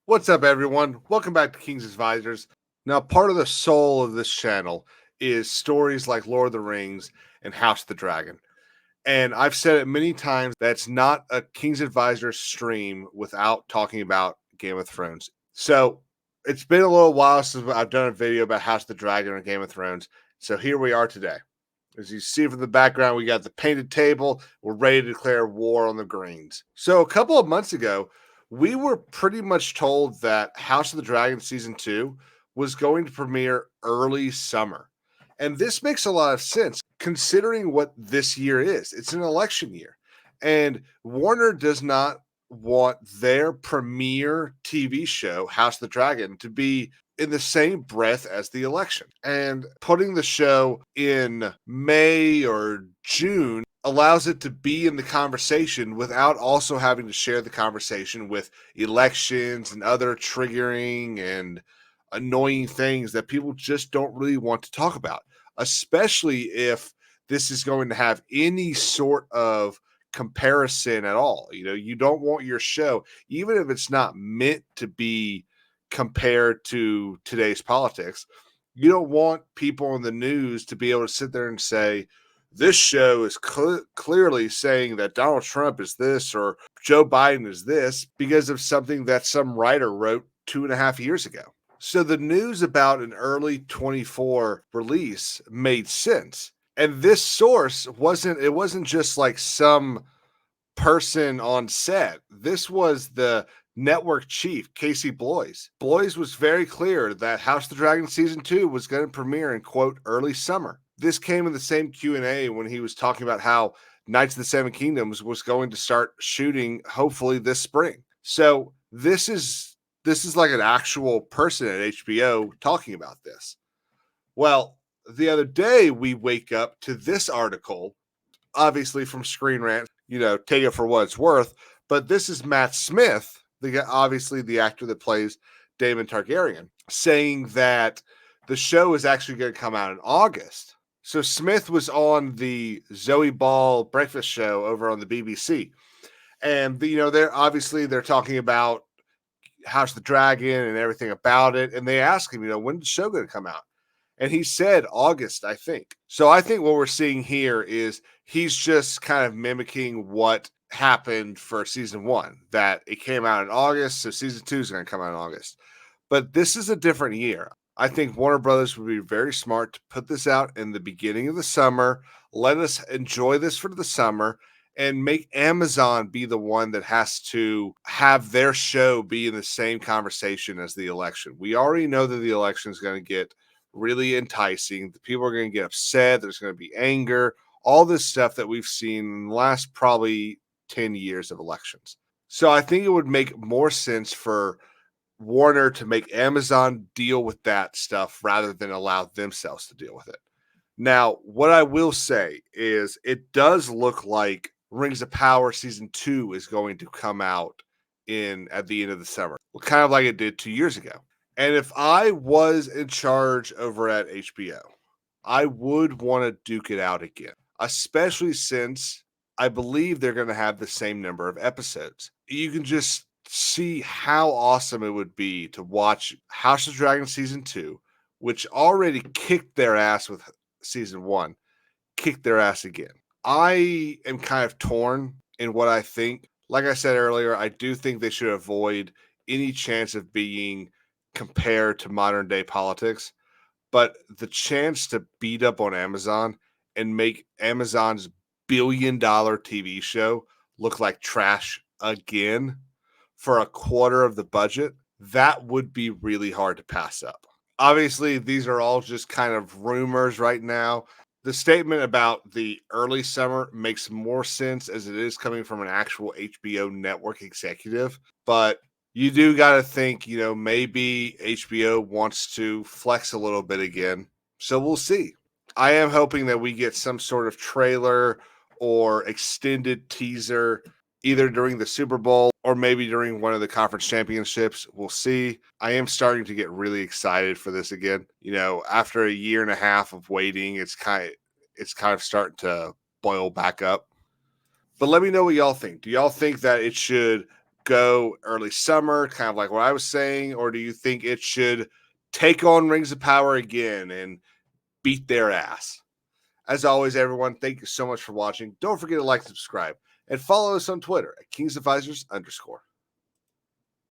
What's up, everyone? Welcome back to King's Advisors. Now, part of the soul of this channel is stories like Lord of the Rings and House of the Dragon. And I've said it many times that's not a King's Advisor stream without talking about Game of Thrones. So it's been a little while since I've done a video about House of the Dragon or Game of Thrones. So here we are today. As you see from the background, we got the painted table. We're ready to declare war on the Greens. So a couple of months ago, we were pretty much told that House of the Dragon Season 2 was going to premiere early summer. And this makes a lot of sense considering what this year is. It's an election year. And Warner does not want their premiere TV show, House of the Dragon, to be in the same breath as the election. And putting the show in May or June allows it to be in the conversation without also having to share the conversation with elections and other triggering and annoying things that people just don't really want to talk about, especially if this is going to have any sort of comparison at all. You know, you don't want your show, even if it's not meant to be compared to today's politics, you don't want people in the news to be able to sit there and say, this show is clearly saying that Donald Trump is this or Joe Biden is this because of something that some writer wrote 2.5 years ago. So the news about an early 24 release made sense. And this source wasn't just like some person on set. This was the network chief, Casey Bloys. Bloys was very clear that House of the Dragon Season 2 was going to premiere in, quote, early summer. This came in the same Q&A when he was talking about how Knights of the Seven Kingdoms was going to start shooting hopefully this spring. So this is like an actual person at HBO talking about this. Well, the other day we wake up to this article, obviously from Screen Rant, take it for what it's worth, but this is Matt Smith, obviously the actor that plays Daemon Targaryen, saying that the show is actually going to come out in August. So Smith was on the Zoe Ball breakfast show over on the BBC. And, they're talking about House of the Dragon and everything about it. And they ask him, when's the show going to come out? And he said August, I think. So I think what we're seeing here is he's just kind of mimicking what happened for season 1, that it came out in August. So season 2 is going to come out in August. But this is a different year. I think Warner Brothers would be very smart to put this out in the beginning of the summer. Let us enjoy this for the summer and make Amazon be the one that has to have their show be in the same conversation as the election. We already know that the election is going to get really enticing. The people are going to get upset. There's going to be anger, all this stuff that we've seen in the last probably 10 years of elections. So I think it would make more sense for Warner to make Amazon deal with that stuff rather than allow themselves to deal with it. Now, what I will say is it does look like Rings of Power Season 2 is going to come out at the end of the summer, kind of like it did 2 years ago. And if I was in charge over at HBO, I would want to duke it out again, especially since I believe they're going to have the same number of episodes. You can just see how awesome it would be to watch House of Dragon Season 2, which already kicked their ass with Season 1, kick their ass again. I am kind of torn in what I think. Like I said earlier, I do think they should avoid any chance of being compared to modern day politics, but the chance to beat up on Amazon and make Amazon's billion-dollar TV show look like trash again for a quarter of the budget, that would be really hard to pass up. Obviously, these are all just kind of rumors right now. The statement about the early summer makes more sense as it is coming from an actual HBO network executive, but you do got to think, maybe HBO wants to flex a little bit again. So we'll see. I am hoping that we get some sort of trailer or extended teaser either during the Super Bowl or maybe during one of the conference championships. We'll see. I am starting to get really excited for this again. After a year and a half of waiting, it's kind of starting to boil back up. But let me know what y'all think. Do y'all think that it should go early summer, kind of like what I was saying, or do you think it should take on Rings of Power again and beat their ass? As always, everyone, thank you so much for watching. Don't forget to like, subscribe, and follow us on Twitter at King'sAdvisors_.